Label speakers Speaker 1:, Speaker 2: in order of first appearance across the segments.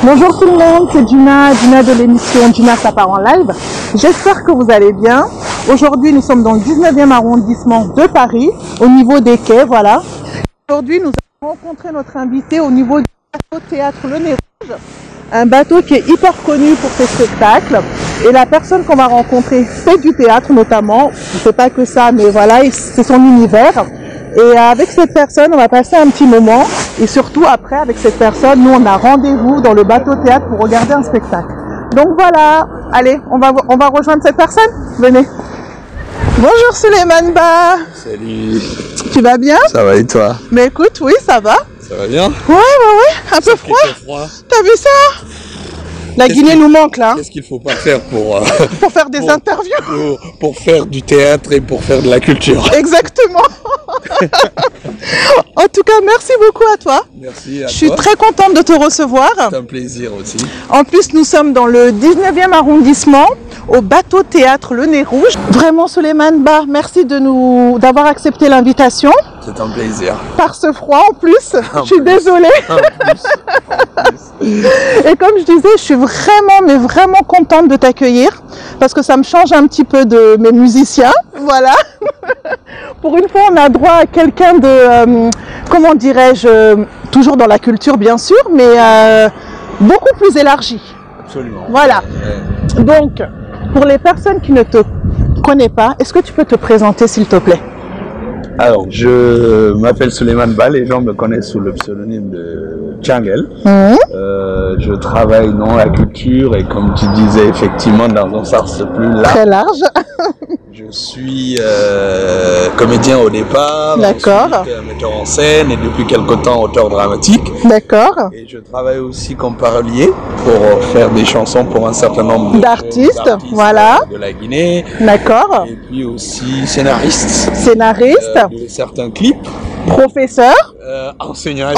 Speaker 1: Bonjour tout le monde, c'est Gina de l'émission Gina ça part en live. J'espère que vous allez bien. Aujourd'hui, nous sommes dans le 19e arrondissement de Paris, au niveau des quais, voilà. Aujourd'hui, nous avons rencontré notre invité au niveau du bateau théâtre Le Nez Rouge, un bateau qui est hyper connu pour ses spectacles. Et la personne qu'on va rencontrer fait du théâtre notamment, il ne fait pas que ça, mais voilà, c'est son univers. Et avec cette personne, on va passer un petit moment. Et surtout, après, avec cette personne, nous, on a rendez-vous dans le bateau théâtre pour regarder un spectacle. Donc voilà, allez, on va rejoindre cette personne. Venez. Bonjour Souleymane Ba.
Speaker 2: Salut.
Speaker 1: Tu vas bien?
Speaker 2: Ça va et toi?
Speaker 1: Mais écoute, oui, ça va.
Speaker 2: Ça va bien?
Speaker 1: Ouais, un peu froid. T'as vu ça? La Guinée nous manque là.
Speaker 2: Qu'est-ce qu'il faut pas faire pour
Speaker 1: faire des interviews,
Speaker 2: pour faire du théâtre et pour faire de la culture.
Speaker 1: Exactement. En tout cas, merci beaucoup à toi.
Speaker 2: Merci à toi.
Speaker 1: Je suis très contente de te recevoir.
Speaker 2: C'est un plaisir aussi.
Speaker 1: En plus, nous sommes dans le 19e arrondissement, au bateau théâtre Le Nez Rouge. Vraiment, Souleymane Ba, merci d'avoir accepté l'invitation.
Speaker 2: C'est un plaisir.
Speaker 1: Par ce froid en plus, je suis désolée. Et comme je disais, je suis vraiment contente de t'accueillir parce que ça me change un petit peu de mes musiciens. Voilà. Pour une fois, on a droit à quelqu'un de, comment dirais-je, toujours dans la culture bien sûr, mais beaucoup plus élargi.
Speaker 2: Absolument.
Speaker 1: Voilà. Donc, pour les personnes qui ne te connaissent pas, est-ce que tu peux te présenter s'il te plaît?
Speaker 2: Alors, je m'appelle Souleymane Ba, les gens me connaissent sous le pseudonyme de Tchangel. Je travaille dans la culture et comme tu disais, effectivement, dans un sens plus large.
Speaker 1: Très large.
Speaker 2: Je suis comédien au départ,
Speaker 1: d'accord.
Speaker 2: Ensuite metteur en scène et depuis quelque temps auteur dramatique.
Speaker 1: D'accord.
Speaker 2: Et je travaille aussi comme parolier pour faire des chansons pour un certain nombre
Speaker 1: d'artistes, voilà,
Speaker 2: de la Guinée.
Speaker 1: D'accord.
Speaker 2: Et puis aussi scénariste.
Speaker 1: Scénariste.
Speaker 2: De certains clips.
Speaker 1: Professeur.
Speaker 2: Enseignant.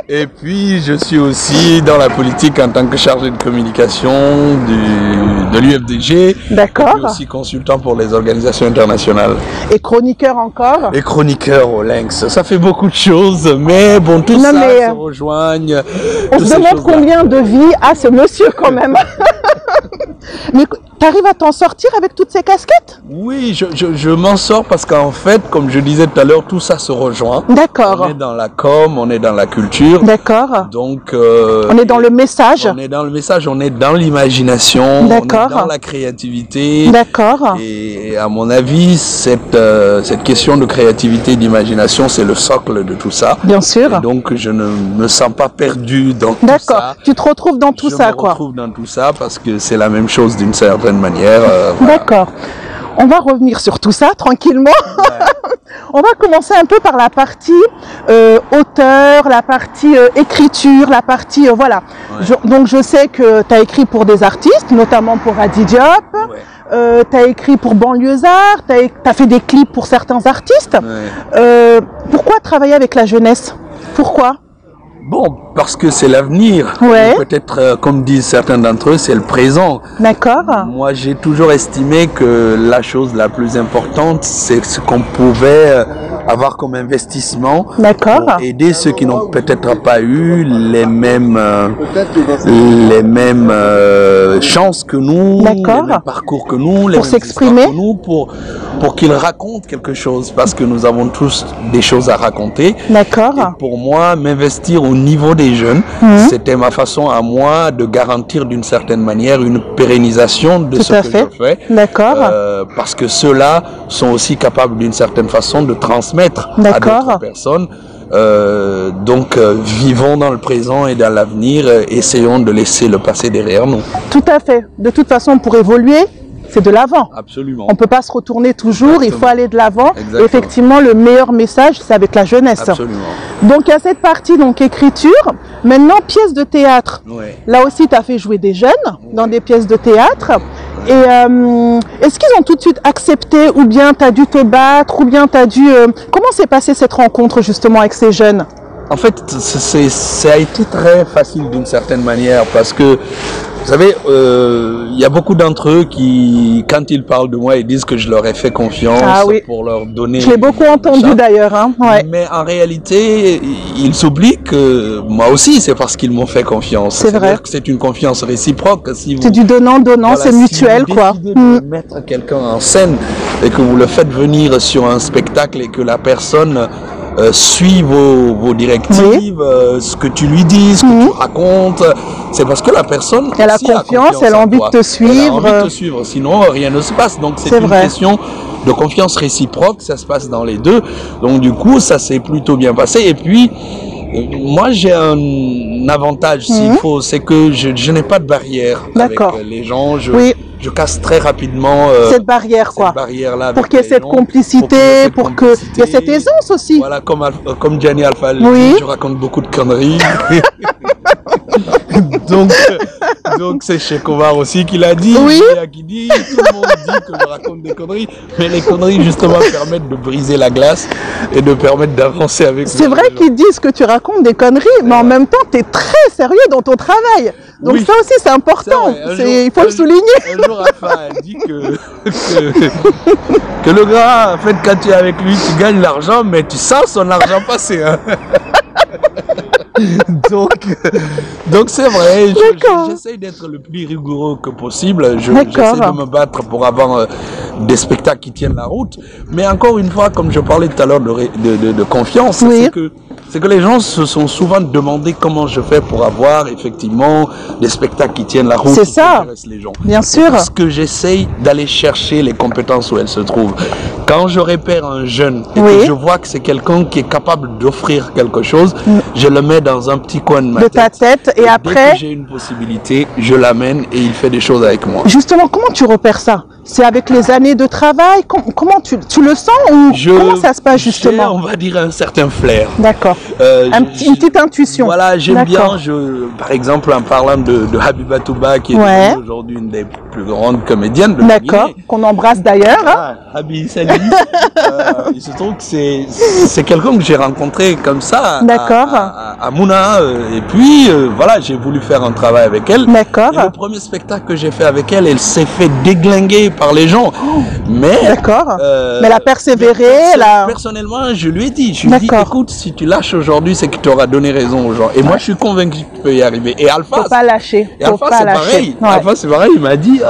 Speaker 2: Et puis je suis aussi dans la politique en tant que chargé de communication de l'UFDG.
Speaker 1: D'accord.
Speaker 2: Et puis aussi consultant pour les organisations internationales.
Speaker 1: Et chroniqueur encore.
Speaker 2: Et chroniqueur au Lynx. Ça fait beaucoup de choses, mais bon, tout ça se rejoigne.
Speaker 1: On se demande combien de vies a ce monsieur quand même. Mais tu arrives à t'en sortir avec toutes ces casquettes?
Speaker 2: Oui, je m'en sors parce qu'en fait, comme je disais tout à l'heure, tout ça se rejoint.
Speaker 1: D'accord.
Speaker 2: On est dans la com, on est dans la culture.
Speaker 1: D'accord.
Speaker 2: Donc,
Speaker 1: on est dans le message.
Speaker 2: On est dans le message, on est dans l'imagination.
Speaker 1: D'accord.
Speaker 2: On est dans la créativité.
Speaker 1: D'accord.
Speaker 2: Et à mon avis, cette question de créativité et d'imagination, c'est le socle de tout ça.
Speaker 1: Bien sûr.
Speaker 2: Et donc, je ne me sens pas perdu dans tout ça.
Speaker 1: D'accord. Tu te retrouves dans tout ça, quoi.
Speaker 2: Je me retrouve dans tout ça parce que c'est la même chose d'une certaine manière.
Speaker 1: Voilà. D'accord. On va revenir sur tout ça tranquillement. Ouais. On va commencer un peu par la partie auteur, la partie écriture, la partie voilà. Ouais. Donc je sais que tu as écrit pour des artistes, notamment pour Adi Diop. Ouais. Tu as écrit pour Banlieusard, tu as fait des clips pour certains artistes. Ouais. Pourquoi travailler avec la jeunesse? Pourquoi?
Speaker 2: Bon, parce que c'est l'avenir.
Speaker 1: Ouais.
Speaker 2: Peut-être, comme disent certains d'entre eux, c'est le présent.
Speaker 1: D'accord.
Speaker 2: Moi, j'ai toujours estimé que la chose la plus importante, c'est ce qu'on pouvait avoir comme investissement.
Speaker 1: D'accord.
Speaker 2: Pour aider ceux qui n'ont peut-être pas eu les mêmes chances que nous, les mêmes parcours que nous, les mêmes
Speaker 1: s'exprimer,
Speaker 2: que nous, pour qu'ils racontent quelque chose, parce que nous avons tous des choses à raconter.
Speaker 1: D'accord.
Speaker 2: Et pour moi, m'investir au niveau des jeunes, c'était ma façon à moi de garantir d'une certaine manière une pérennisation de ce que je fais.
Speaker 1: D'accord.
Speaker 2: Parce que ceux-là sont aussi capables d'une certaine façon de transmettre à d'autres personnes. Donc vivons dans le présent et dans l'avenir, essayons de laisser le passé derrière nous.
Speaker 1: Tout à fait. De toute façon, pour évoluer, c'est de l'avant.
Speaker 2: Absolument.
Speaker 1: On ne peut pas se retourner toujours, il faut aller de l'avant. Effectivement, le meilleur message, c'est avec la jeunesse.
Speaker 2: Absolument.
Speaker 1: Donc il y a cette partie donc écriture. Maintenant, pièces de théâtre.
Speaker 2: Ouais.
Speaker 1: Là aussi, tu as fait jouer des jeunes dans des pièces de théâtre. Et est-ce qu'ils ont tout de suite accepté, ou bien tu as dû te battre, ou bien tu as dû... Comment s'est passée cette rencontre justement avec ces jeunes?
Speaker 2: En fait, ça a été très facile d'une certaine manière parce que, vous savez, il y a beaucoup d'entre eux qui, quand ils parlent de moi, ils disent que je leur ai fait confiance pour leur donner...
Speaker 1: Je l'ai beaucoup entendu d'ailleurs. Hein. Ouais.
Speaker 2: Mais en réalité, ils oublient que moi aussi, c'est parce qu'ils m'ont fait confiance.
Speaker 1: C'est vrai.
Speaker 2: C'est une confiance réciproque. Si
Speaker 1: c'est du donnant-donnant, voilà, c'est mutuel,
Speaker 2: si
Speaker 1: quoi.
Speaker 2: Si vous décidez de mettre quelqu'un en scène et que vous le faites venir sur un spectacle et que la personne... suit vos directives, ce que tu lui dis, ce que tu racontes, c'est parce que la personne
Speaker 1: elle a confiance, elle a envie de te suivre.
Speaker 2: Elle a envie de te suivre, sinon rien ne se passe. Donc c'est une question de confiance réciproque, ça se passe dans les deux. Donc du coup, ça s'est plutôt bien passé. Et puis, moi j'ai un avantage, s'il faut, c'est que je n'ai pas de barrière avec les gens. Je casse très rapidement
Speaker 1: cette barrière, quoi. Pour qu'il y ait cette complicité, pour qu'il y ait cette aisance aussi.
Speaker 2: Voilà, comme Gianni Alpha le dit, je raconte beaucoup de conneries. donc c'est Cheikh Omar aussi qui l'a dit, qui dit, tout le monde dit que je raconte des conneries, mais les conneries justement permettent de briser la glace et de permettre d'avancer avec.
Speaker 1: C'est vrai qu'ils disent que tu racontes des conneries, mais en même temps tu es très sérieux dans ton travail. Donc ça aussi c'est important, il faut le souligner.
Speaker 2: Un jour Alpha a dit que le gars, en fait, quand tu es avec lui, tu gagnes l'argent, mais tu sens son argent passer. Hein. donc c'est vrai, j'essaie d'être le plus rigoureux que possible, j'essaie de me battre pour avoir des spectacles qui tiennent la route, mais encore une fois, comme je parlais tout à l'heure de confiance, c'est que les gens se sont souvent demandé comment je fais pour avoir effectivement des spectacles qui tiennent la route, qui intéressent les gens.
Speaker 1: Bien sûr.
Speaker 2: Parce que j'essaye d'aller chercher les compétences où elles se trouvent. Quand je repère un jeune et que je vois que c'est quelqu'un qui est capable d'offrir quelque chose, je le mets dans un petit coin de
Speaker 1: ta tête et après,
Speaker 2: dès que j'ai une possibilité, je l'amène et il fait des choses avec moi.
Speaker 1: Justement, comment tu repères ça? C'est avec les années de travail? Comment tu le sens ou comment ça se passe justement?
Speaker 2: On va dire un certain flair.
Speaker 1: D'accord. Une petite intuition.
Speaker 2: Voilà, j'aime bien, par exemple, en parlant de Habiba Touba, qui est aujourd'hui une des plus grandes comédiennes de
Speaker 1: D'accord, qu'on embrasse d'ailleurs.
Speaker 2: Ah, Habi, salut. Il se trouve que c'est quelqu'un que j'ai rencontré comme ça à Mouna. Et puis, voilà, j'ai voulu faire un travail avec elle.
Speaker 1: D'accord.
Speaker 2: Et le premier spectacle que j'ai fait avec elle, elle s'est fait déglinguer par les gens. Mais,
Speaker 1: mais elle a persévéré.
Speaker 2: Personnellement, je lui ai dit, écoute, si tu lâches aujourd'hui, c'est que tu auras donné raison aux gens. Et moi, je suis convaincu que tu peux y arriver. Et Alpha,
Speaker 1: faut pas lâcher.
Speaker 2: Et Alpha, c'est pareil. Alpha, c'est pareil. Il m'a dit,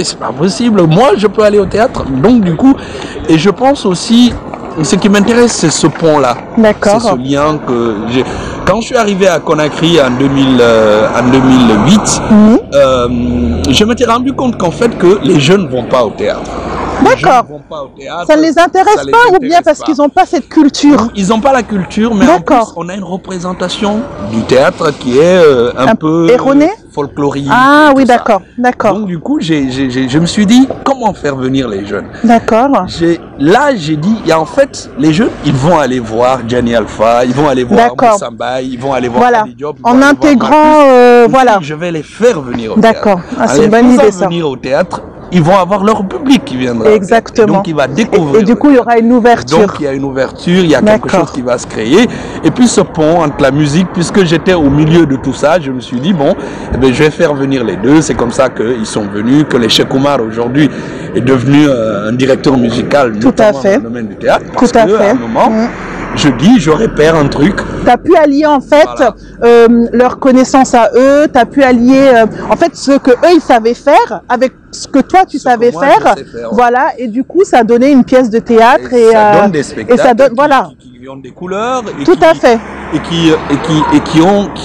Speaker 2: c'est pas possible. Moi, je peux aller au théâtre. Donc, du coup, et je pense aussi, ce qui m'intéresse, c'est ce pont-là.
Speaker 1: D'accord.
Speaker 2: C'est ce lien que j'ai. Quand je suis arrivé à Conakry en 2008, je m'étais rendu compte qu'en fait, que les jeunes ne vont pas au théâtre.
Speaker 1: D'accord. Ça ne les intéresse pas ou bien parce qu'ils n'ont pas cette culture?
Speaker 2: Ils n'ont pas la culture, mais en plus, on a une représentation du théâtre qui est un peu
Speaker 1: erronée,
Speaker 2: folklorique.
Speaker 1: Ah oui, d'accord.
Speaker 2: Donc du coup, je me suis dit, comment faire venir les jeunes?
Speaker 1: D'accord.
Speaker 2: Là, j'ai dit, en fait, les jeunes, ils vont aller voir Gianni Alpha, ils vont aller voir Moussamba, ils vont aller voir Ali Diop.
Speaker 1: En intégrant, voilà.
Speaker 2: Je vais les faire venir au théâtre.
Speaker 1: D'accord. C'est une bonne idée ça.
Speaker 2: Venir au théâtre, ils vont avoir leur public qui viendra.
Speaker 1: Exactement.
Speaker 2: Donc il va découvrir.
Speaker 1: Et du coup, il y aura une ouverture.
Speaker 2: Donc il y a une ouverture, il y a quelque chose qui va se créer. Et puis ce pont entre la musique, puisque j'étais au milieu de tout ça, je me suis dit, bon, je vais faire venir les deux. C'est comme ça qu'ils sont venus, que le Cheikh Omar aujourd'hui est devenu un directeur musical, notamment dans le domaine du théâtre. Parce qu'à un moment, je dis, je repère un truc.
Speaker 1: Tu as pu allier en fait leur connaissance à eux, tu as pu allier en fait ce que eux ils savaient faire avec ce que toi tu savais faire. Voilà, et du coup ça a donné une pièce de théâtre et
Speaker 2: ça donne des spectacles
Speaker 1: ça donne, voilà.
Speaker 2: Qui ont des couleurs et
Speaker 1: tout à fait.
Speaker 2: Et qui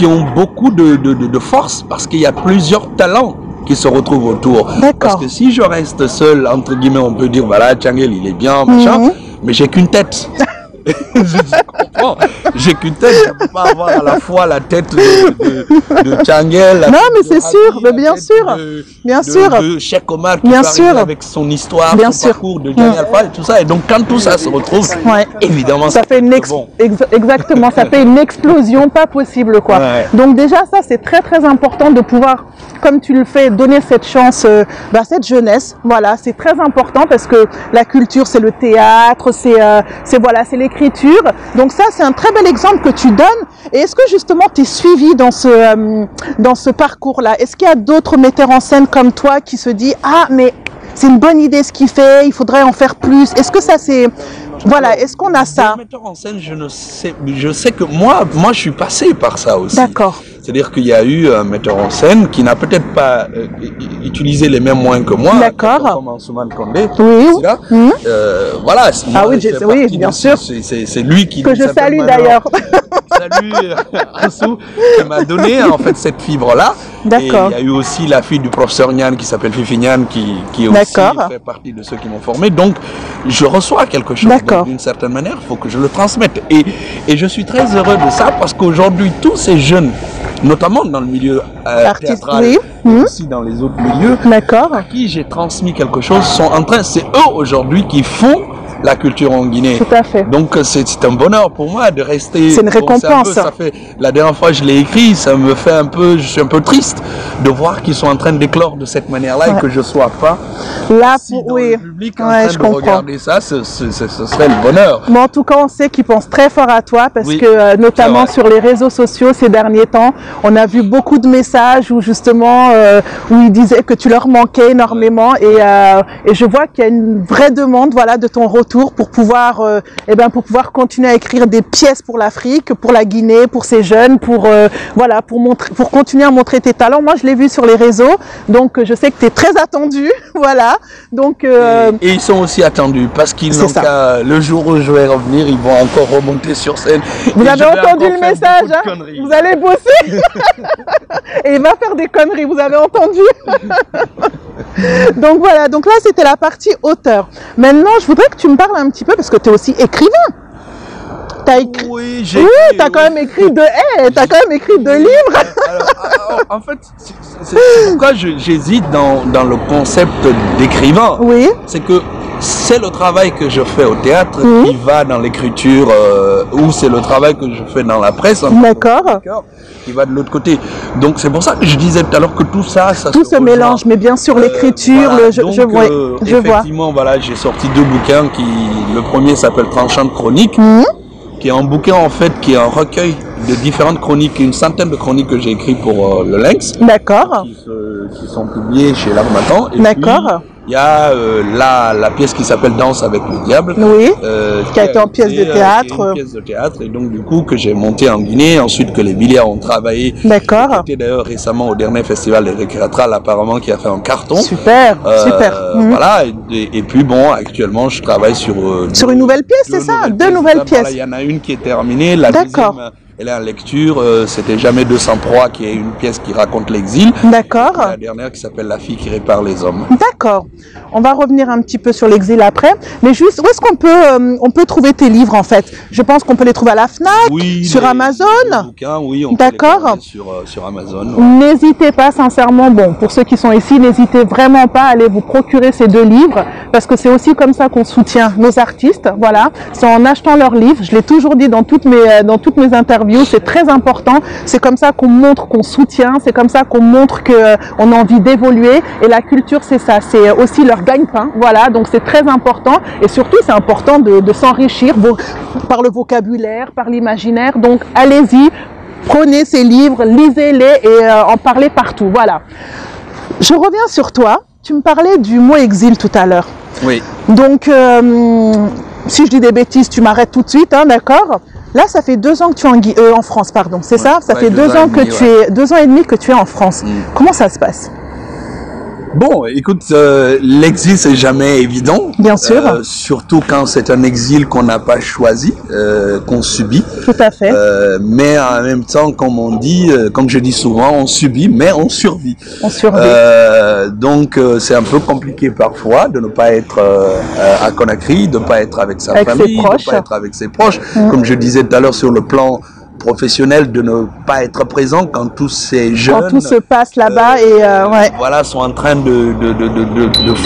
Speaker 2: ont beaucoup de force parce qu'il y a plusieurs talents qui se retrouvent autour. Parce que si je reste seul, entre guillemets, on peut dire voilà, Tchangel il est bien, machin, mais j'ai qu'une tête. Je comprends. J'ai qu'une tête, je ne peux pas avoir à la fois la tête de Tchangel.
Speaker 1: Non, mais c'est sûr, mais bien sûr. Bien sûr.
Speaker 2: De Cheikh Omar qui arrive avec son histoire, son parcours de Gianni Alpha et tout ça. Et donc, quand tout ça se retrouve, évidemment,
Speaker 1: ça fait une exactement, ça fait une explosion pas possible, quoi. Donc, déjà, ça, c'est très, très important de pouvoir, comme tu le fais, donner cette chance à cette jeunesse. Voilà, c'est très important parce que la culture, c'est le théâtre, c'est l'écriture. Donc ça, c'est un très bel l'exemple que tu donnes. Et est-ce que justement tu es suivi dans ce parcours-là? Est-ce qu'il y a d'autres metteurs en scène comme toi qui se disent « Ah, mais c'est une bonne idée ce qu'il fait, il faudrait en faire plus ». Est-ce que ça c'est... Voilà, est-ce qu'on a ça?
Speaker 2: Metteur en scène, je sais que moi je suis passé par ça aussi.
Speaker 1: D'accord.
Speaker 2: C'est-à-dire qu'il y a eu un metteur en scène qui n'a peut-être pas utilisé les mêmes moyens que moi.
Speaker 1: D'accord.
Speaker 2: Comme Ansoumane Condé.
Speaker 1: Oui.
Speaker 2: Voilà.
Speaker 1: Ah oui, bien sûr.
Speaker 2: C'est lui qui...
Speaker 1: Que je salue d'ailleurs.
Speaker 2: Salut Ansou, qui m'a donné en fait cette fibre-là.
Speaker 1: D'accord.
Speaker 2: Et il y a eu aussi la fille du professeur Nian qui s'appelle Fifi Nian qui aussi fait partie de ceux qui m'ont formé. Donc je reçois quelque chose d'une certaine manière, il faut que je le transmette. Et je suis très heureux de ça parce qu'aujourd'hui tous ces jeunes, notamment dans le milieu théâtral, mais aussi dans les autres milieux, à qui j'ai transmis quelque chose, sont en train, c'est eux aujourd'hui qui font la culture en Guinée.
Speaker 1: Tout à fait.
Speaker 2: Donc c'est un bonheur pour moi de rester.
Speaker 1: C'est une récompense.
Speaker 2: Ça fait la dernière fois que je l'ai écrit, ça me fait un peu, je suis un peu triste de voir qu'ils sont en train d'éclore de cette manière-là et que je sois pas
Speaker 1: là
Speaker 2: dans le public en train de regarder ça, ce serait le bonheur.
Speaker 1: Mais en tout cas, on sait qu'ils pensent très fort à toi parce que notamment sur les réseaux sociaux ces derniers temps, on a vu beaucoup de messages où justement où ils disaient que tu leur manquais énormément et je vois qu'il y a une vraie demande, voilà, de ton retour pour pouvoir continuer à écrire des pièces pour l'Afrique, pour la Guinée, pour ces jeunes, pour continuer à montrer tes talents. Moi, je l'ai vu sur les réseaux, donc je sais que tu es très attendu, voilà. Donc
Speaker 2: et ils sont aussi attendus parce qu'ils n'ont qu'à, le jour où je vais revenir, ils vont encore remonter sur scène.
Speaker 1: Vous avez entendu le message, hein? Vous allez bosser et il va faire des conneries, vous avez entendu? Donc voilà, donc là c'était la partie auteur. Maintenant je voudrais que tu me parles un petit peu parce que tu es aussi écrivain.
Speaker 2: Oui,
Speaker 1: t'as quand même écrit deux livres.
Speaker 2: Alors, en fait, c'est pourquoi j'hésite dans le concept d'écrivain.
Speaker 1: Oui.
Speaker 2: C'est que c'est le travail que je fais au théâtre qui va dans l'écriture ou c'est le travail que je fais dans la presse.
Speaker 1: D'accord.
Speaker 2: Qui va de l'autre côté. Donc c'est pour ça que je disais tout à l'heure que tout ça
Speaker 1: se mélange, mais bien sûr l'écriture,
Speaker 2: voilà,
Speaker 1: je vois.
Speaker 2: Effectivement, voilà, j'ai sorti 2 bouquins le premier s'appelle Tranchant de chroniques, qui est un bouquin en fait qui est un recueil de différentes chroniques, une centaine de chroniques que j'ai écrites pour le Lynx.
Speaker 1: D'accord.
Speaker 2: Qui sont publiées chez l'Harmattan.
Speaker 1: D'accord.
Speaker 2: Il y a la pièce qui s'appelle Danse avec le diable.
Speaker 1: Oui. Qui a été en pièce de théâtre.
Speaker 2: Une pièce de théâtre et donc du coup que j'ai monté en Guinée. Ensuite que les Billiards ont travaillé.
Speaker 1: D'accord.
Speaker 2: J'étais d'ailleurs récemment au dernier festival des Récréatrales apparemment qui a fait un carton.
Speaker 1: Super. Super.
Speaker 2: Voilà. Et puis bon, actuellement je travaille sur
Speaker 1: une nouvelle pièce, c'est ça? 2 nouvelles pièces.
Speaker 2: Voilà, il y en a une qui est terminée. La deuxième, elle est en lecture, c'était Jamais 203 qui est une pièce qui raconte l'exil.
Speaker 1: D'accord.
Speaker 2: La dernière qui s'appelle La fille qui répare les hommes.
Speaker 1: D'accord. On va revenir un petit peu sur l'exil après. Mais juste, où est-ce qu'on peut trouver tes livres en fait? Je pense qu'on peut les trouver à la FNAC, sur Amazon.
Speaker 2: Oui, on peut les trouver sur Amazon.
Speaker 1: N'hésitez pas, sincèrement, pour ceux qui sont ici, n'hésitez vraiment pas à aller vous procurer ces 2 livres parce que c'est aussi comme ça qu'on soutient nos artistes. Voilà, c'est en achetant leurs livres. Je l'ai toujours dit dans toutes mes interviews. C'est très important, c'est comme ça qu'on montre qu'on soutient, c'est comme ça qu'on montre qu'on a envie d'évoluer et la culture c'est ça, c'est aussi leur gagne-pain, voilà, donc c'est très important et surtout c'est important de s'enrichir par le vocabulaire, par l'imaginaire, donc allez-y, prenez ces livres, lisez-les et en parlez partout, voilà. Je reviens sur toi, tu me parlais du mot exil tout à l'heure.
Speaker 2: Oui.
Speaker 1: Donc, si je dis des bêtises, tu m'arrêtes tout de suite, hein, d'accord? Là, ça fait 2 ans que tu es en France, pardon, c'est ça? Ça fait 2 ans que tu es, 2 ans et demi que tu es en France. Comment ça se passe?
Speaker 2: Bon, écoute, l'exil c'est jamais évident.
Speaker 1: Bien sûr.
Speaker 2: Surtout quand c'est un exil qu'on n'a pas choisi, qu'on subit.
Speaker 1: Tout à fait.
Speaker 2: Mais en même temps, comme on dit, comme je dis souvent, on subit, mais on survit.
Speaker 1: On survit.
Speaker 2: Donc c'est un peu compliqué parfois de ne pas être à Conakry, de ne pas être avec sa famille, de ne pas être avec ses proches. Comme je disais tout à l'heure sur le plan professionnel de ne pas être présent quand tous ces jeunes...
Speaker 1: Quand tout se passe là-bas et... ouais.
Speaker 2: Voilà, sont en train de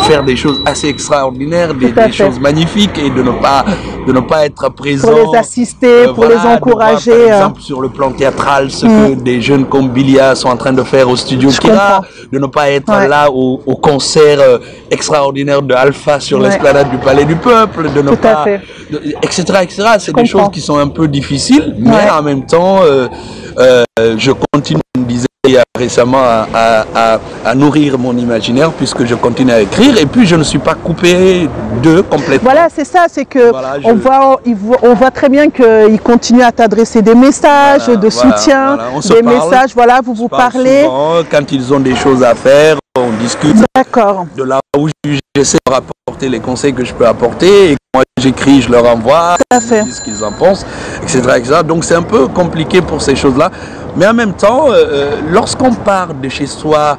Speaker 2: faire des choses assez extraordinaires, des choses magnifiques et de ne pas être présent.
Speaker 1: Pour les assister, pour les encourager.
Speaker 2: Voir, par exemple, sur le plan théâtral, ce que des jeunes comme Bilia sont en train de faire au studio Kira, de ne pas être là au concert extraordinaire de Alpha sur l'esplanade du Palais du Peuple, de ne pas... etc. C'est des choses qui sont un peu difficiles, mais en même temps, je continue, me disais récemment, à nourrir mon imaginaire puisque je continue à écrire et puis je ne suis pas coupé d'eux complètement.
Speaker 1: Voilà, c'est ça, c'est que on voit très bien qu'il continue à t'adresser des messages de soutien, des messages, vous parlez.
Speaker 2: Souvent, quand ils ont des choses à faire, on discute.
Speaker 1: D'accord.
Speaker 2: De là où j'essaie de rapporter les conseils que je peux apporter et moi j'écris, je leur envoie, ils disent ce qu'ils en pensent, etc. Donc c'est un peu compliqué pour ces choses-là. Mais en même temps, lorsqu'on part de chez soi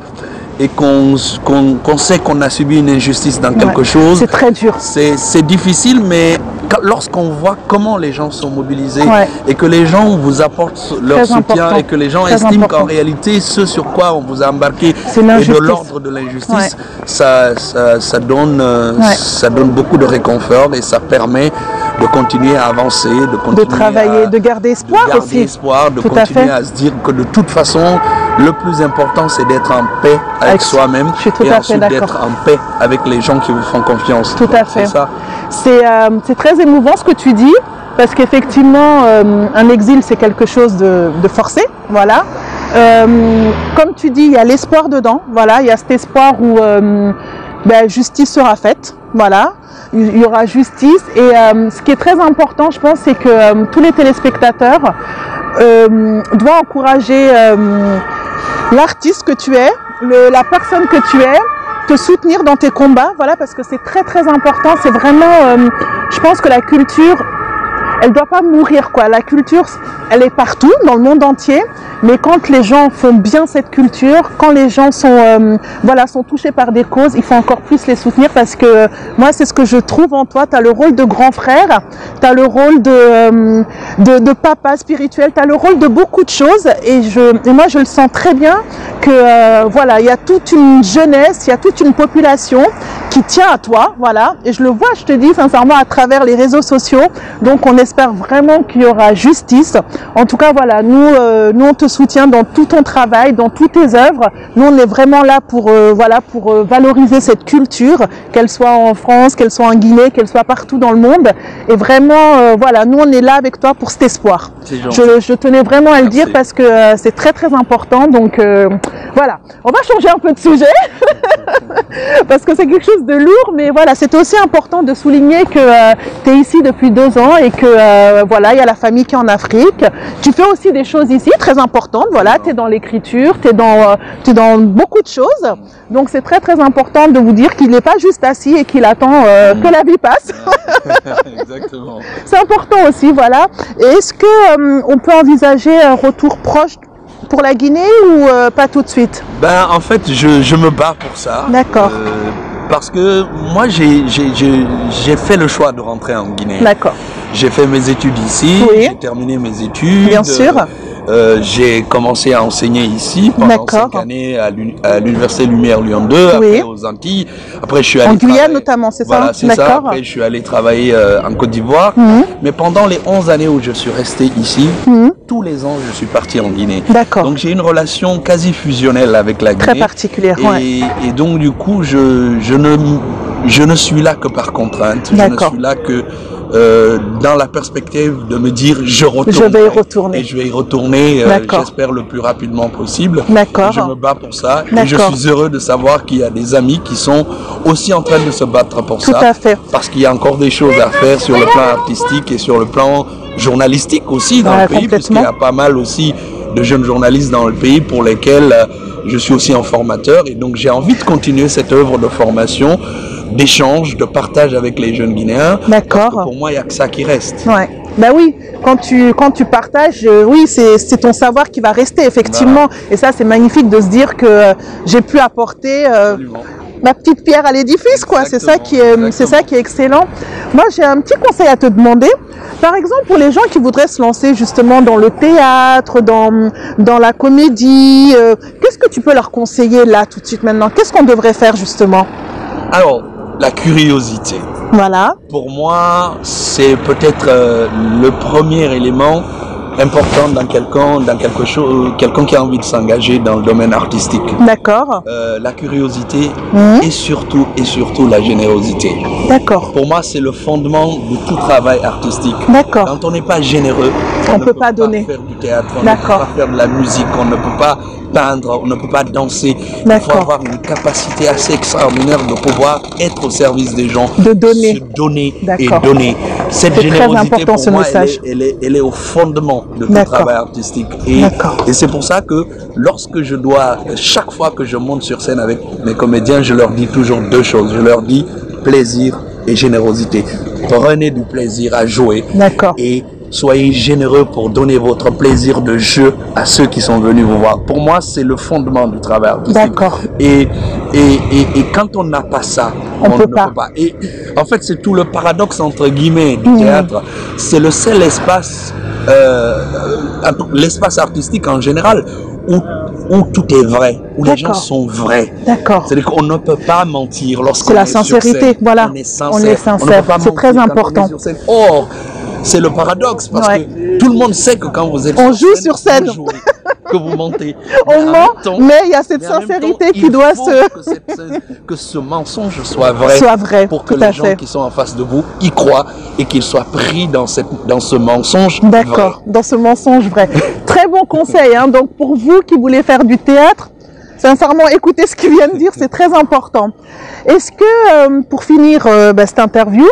Speaker 2: et qu'on sait qu'on a subi une injustice dans quelque chose,
Speaker 1: c'est très dur.
Speaker 2: C'est difficile, mais lorsqu'on voit comment les gens sont mobilisés et que les gens vous apportent leur soutien et que les gens estiment qu'en réalité ce sur quoi on vous a embarqué est de l'ordre de l'injustice, ça donne beaucoup de réconfort et ça permet de continuer à avancer, de continuer
Speaker 1: de travailler, de garder espoir aussi.
Speaker 2: De continuer à se dire que de toute façon, le plus important c'est d'être en paix avec soi-même et ensuite d'être en paix avec les gens qui vous font confiance.
Speaker 1: Tout à fait. C'est très émouvant ce que tu dis, parce qu'effectivement, un exil c'est quelque chose de forcé, voilà. Comme tu dis, il y a l'espoir dedans, voilà, il y a cet espoir où justice sera faite, voilà. Il y aura justice et ce qui est très important, je pense, c'est que tous les téléspectateurs doivent encourager l'artiste que tu es, la personne que tu es, te soutenir dans tes combats, voilà, parce que c'est très très important. C'est vraiment, je pense que la culture, elle doit pas mourir, quoi. La culture, elle est partout, dans le monde entier. Mais quand les gens font bien cette culture, quand les gens sont, sont touchés par des causes, il faut encore plus les soutenir parce que moi, c'est ce que je trouve en toi. Tu as le rôle de grand frère, tu as le rôle de papa spirituel, tu as le rôle de beaucoup de choses. Et moi, je le sens très bien que, il y a toute une jeunesse, il y a toute une population qui tient à toi, voilà. Et je le vois, je te dis sincèrement, à travers les réseaux sociaux. Donc, on espère vraiment qu'il y aura justice. En tout cas, voilà, nous on te soutient dans tout ton travail, dans toutes tes œuvres. Nous, on est vraiment là pour valoriser cette culture, qu'elle soit en France, qu'elle soit en Guinée, qu'elle soit partout dans le monde. Et vraiment, nous, on est là avec toi pour cet espoir. Je tenais vraiment à le dire parce que c'est très, très important. Donc, voilà. On va changer un peu de sujet parce que c'est quelque chose de lourd. Mais voilà, c'est aussi important de souligner que tu es ici depuis 2 ans et que, il y a la famille qui est en Afrique. Tu fais aussi des choses ici très importantes, voilà, tu es dans l'écriture, tu es dans beaucoup de choses. Donc c'est très très important de vous dire qu'il n'est pas juste assis et qu'il attend que la vie passe.
Speaker 2: Exactement.
Speaker 1: C'est important aussi, voilà. Et est-ce que on peut envisager un retour proche pour la Guinée ou pas tout de suite?
Speaker 2: En fait, je me bats pour ça.
Speaker 1: D'accord.
Speaker 2: Parce que moi, j'ai fait le choix de rentrer en Guinée.
Speaker 1: D'accord.
Speaker 2: J'ai fait mes études ici, j'ai terminé mes études.
Speaker 1: Bien sûr.
Speaker 2: J'ai commencé à enseigner ici pendant 5 années à l'Université Lumière Lyon 2, après aux Antilles. Après, je suis allé
Speaker 1: en Guyane notamment, c'est ça?
Speaker 2: Voilà, c'est ça. Après, je suis allé travailler en Côte d'Ivoire. Mais pendant les 11 années où je suis resté ici, tous les ans, je suis parti en Guinée.
Speaker 1: D'accord.
Speaker 2: Donc, j'ai une relation quasi fusionnelle avec la Guinée.
Speaker 1: Très particulière,
Speaker 2: et donc, du coup, je ne suis là que par contrainte. Je ne suis là que dans la perspective de me dire je vais y retourner. Et je vais y retourner, j'espère le plus rapidement possible.
Speaker 1: D'accord.
Speaker 2: Je me bats pour ça. Et je suis heureux de savoir qu'il y a des amis qui sont aussi en train de se battre pour ça.
Speaker 1: Tout à fait.
Speaker 2: Parce qu'il y a encore des choses à faire sur le plan artistique et sur le plan journalistique aussi dans le pays, puisqu'il y a pas mal aussi de jeunes journalistes dans le pays pour lesquels je suis aussi un formateur. Et donc j'ai envie de continuer cette œuvre de formation, d'échange, de partage avec les jeunes Guinéens.
Speaker 1: D'accord.
Speaker 2: Parce que pour moi, il n'y a que ça qui reste.
Speaker 1: Ouais. Ben oui, quand tu partages, oui, c'est ton savoir qui va rester, effectivement. Voilà. Et ça, c'est magnifique de se dire que j'ai pu apporter ma petite pierre à l'édifice, quoi. C'est ça qui est excellent. Moi, j'ai un petit conseil à te demander. Par exemple, pour les gens qui voudraient se lancer justement dans le théâtre, dans la comédie, qu'est-ce que tu peux leur conseiller là, tout de suite, maintenant? Qu'est-ce qu'on devrait faire, justement?
Speaker 2: Alors, la curiosité.
Speaker 1: Voilà.
Speaker 2: Pour moi, c'est peut-être le premier élément important dans quelqu'un qui a envie de s'engager dans le domaine artistique.
Speaker 1: D'accord.
Speaker 2: La curiosité et surtout la générosité.
Speaker 1: D'accord.
Speaker 2: Pour moi, c'est le fondement de tout travail artistique.
Speaker 1: D'accord.
Speaker 2: Quand on n'est pas généreux,
Speaker 1: on ne peut pas donner.
Speaker 2: Faire du théâtre, on ne peut pas faire de la musique, on ne peut pas peindre, on ne peut pas danser. Il faut avoir une capacité assez extraordinaire de pouvoir être au service des gens,
Speaker 1: de donner,
Speaker 2: se donner et donner. Cette générosité, pour moi, elle est au fondement de tout travail artistique. Et c'est pour ça que chaque fois que je monte sur scène avec mes comédiens, je leur dis toujours deux choses. Je leur dis plaisir et générosité. Prenez du plaisir à jouer. Et soyez généreux pour donner votre plaisir de jeu à ceux qui sont venus vous voir. Pour moi, c'est le fondement du travail artistique. Et quand on n'a pas ça, on ne peut pas. Et en fait, c'est tout le paradoxe entre guillemets du théâtre. C'est le seul espace, l'espace artistique en général, où tout est vrai, où les gens sont vrais. C'est-à-dire qu'on ne peut pas mentir lorsqu'on est sur scène.
Speaker 1: C'est la sincérité, voilà.
Speaker 2: On est sincère.
Speaker 1: C'est très important.
Speaker 2: Or, c'est le paradoxe parce que tout le monde sait que quand vous êtes
Speaker 1: sur scène,
Speaker 2: vous jouez, que vous mentez.
Speaker 1: On ment, mais il y a cette sincérité qui doit
Speaker 2: que ce mensonge soit vrai pour que les gens qui sont en face de vous y croient et qu'ils soient pris dans ce mensonge vrai.
Speaker 1: Dans ce mensonge vrai. Très bon conseil. Hein. Donc pour vous qui voulez faire du théâtre, sincèrement, écoutez ce qu'il vient de dire, c'est très important. Est-ce que, pour finir cette interview,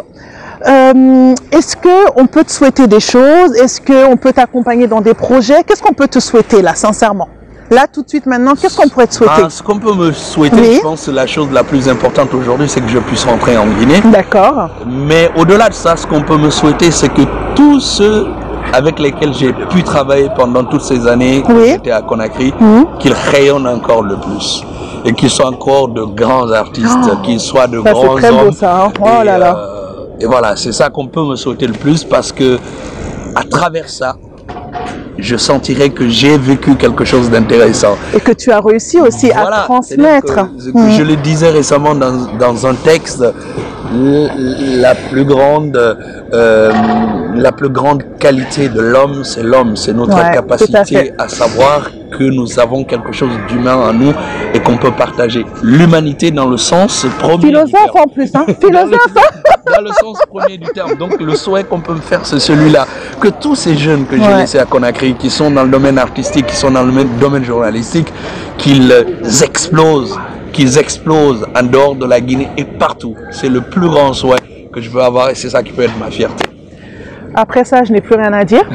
Speaker 1: est-ce qu'on peut te souhaiter des choses? Est-ce qu'on peut t'accompagner dans des projets? Qu'est-ce qu'on peut te souhaiter là, sincèrement? Là, tout de suite, maintenant, qu'est-ce qu'on pourrait te souhaiter?
Speaker 2: Ce qu'on peut me souhaiter, je pense que la chose la plus importante aujourd'hui, c'est que je puisse rentrer en Guinée.
Speaker 1: D'accord.
Speaker 2: Mais au-delà de ça, ce qu'on peut me souhaiter, c'est que tous ceux avec lesquels j'ai pu travailler pendant toutes ces années que j'étais à Conakry, qu'ils rayonnent encore le plus. Et qu'ils soient encore de grands artistes, qu'ils soient de grands hommes.
Speaker 1: C'est très beau ça, hein. Oh là là.
Speaker 2: Et voilà, c'est ça qu'on peut me souhaiter le plus parce que à travers ça, je sentirais que j'ai vécu quelque chose d'intéressant.
Speaker 1: Et que tu as réussi aussi à transmettre.
Speaker 2: Je le disais récemment dans un texte, la plus grande qualité de l'homme, c'est notre capacité à savoir que nous avons quelque chose d'humain en nous et qu'on peut partager. L'humanité dans le sens premier
Speaker 1: du terme. En plus, hein. Philosophe.
Speaker 2: Dans le sens premier du terme. Donc le souhait qu'on peut me faire, c'est celui-là. Que tous ces jeunes que j'ai laissés à Conakry, qui sont dans le domaine artistique, qui sont dans le domaine journalistique, qu'ils explosent en dehors de la Guinée et partout. C'est le plus grand souhait que je veux avoir et c'est ça qui peut être ma fierté.
Speaker 1: Après ça, je n'ai plus rien à dire.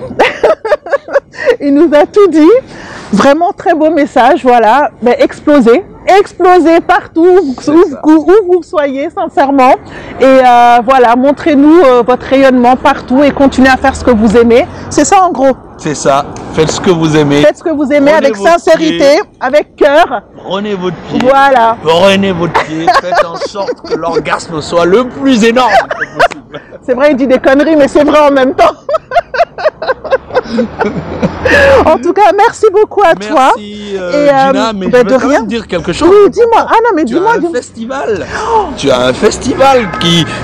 Speaker 1: Il nous a tout dit. Vraiment très beau message, voilà. Ben, explosez partout où vous soyez, sincèrement. Et voilà, montrez-nous votre rayonnement partout et continuez à faire ce que vous aimez. C'est ça en gros.
Speaker 2: C'est ça. Faites ce que vous aimez.
Speaker 1: Faites ce que vous aimez avec sincérité, avec cœur.
Speaker 2: Prenez votre pied.
Speaker 1: Voilà.
Speaker 2: Prenez votre pied. Faites en sorte que l'orgasme soit le plus énorme possible.
Speaker 1: C'est vrai, il dit des conneries, mais c'est vrai en même temps. En tout cas, merci beaucoup à toi.
Speaker 2: Merci Gina, mais je veux quand même dire quelque chose.
Speaker 1: Oui, dis-moi. Ah non, mais dis-moi.
Speaker 2: Tu as un festival. Tu as un festival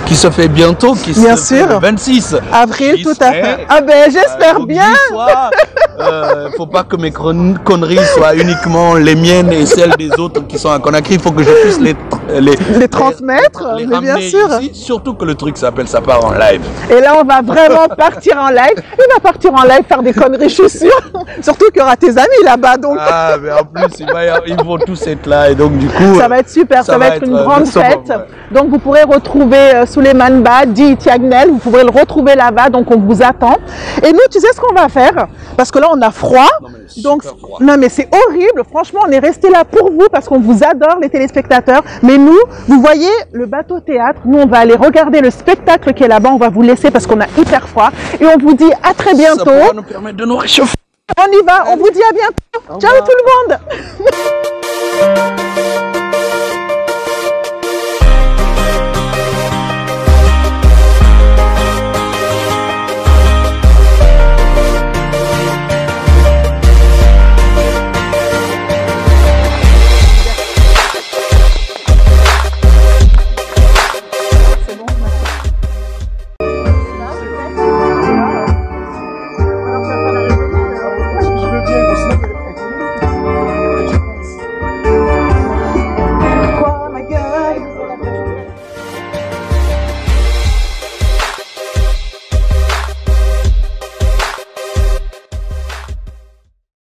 Speaker 2: qui se fait bientôt, qui se fait le 26
Speaker 1: avril, tout à fait. Ah ben, j'espère bien.
Speaker 2: Faut pas que mes conneries soient uniquement les miennes et celles des autres qui sont à Conakry. Il faut que je puisse les
Speaker 1: transmettre, mais bien sûr.
Speaker 2: Ici, surtout que le truc s'appelle Ça part en live.
Speaker 1: Et là, on va vraiment partir en live. Il va partir en live faire des conneries, je suis sûre. Surtout qu'il y aura tes amis là-bas, donc.
Speaker 2: Ah, mais en plus, ils vont tous être là et donc du coup.
Speaker 1: Ça va être super, ça va être une grande fête. Donc vous pourrez retrouver Souleymane Ba, dit Tiagnel, vous pourrez le retrouver là-bas, donc on vous attend. Et nous, tu sais ce qu'on va faire? Parce que là, on a froid. Donc, non mais c'est horrible, franchement on est resté là pour vous parce qu'on vous adore les téléspectateurs, mais nous, vous voyez le bateau théâtre, nous on va aller regarder le spectacle qui est là-bas, on va vous laisser parce qu'on a hyper froid et on vous dit à très bientôt.
Speaker 2: Ça pourra nous permettre de nous réchauffer.
Speaker 1: On y va, on vous dit à bientôt. Ciao tout le monde.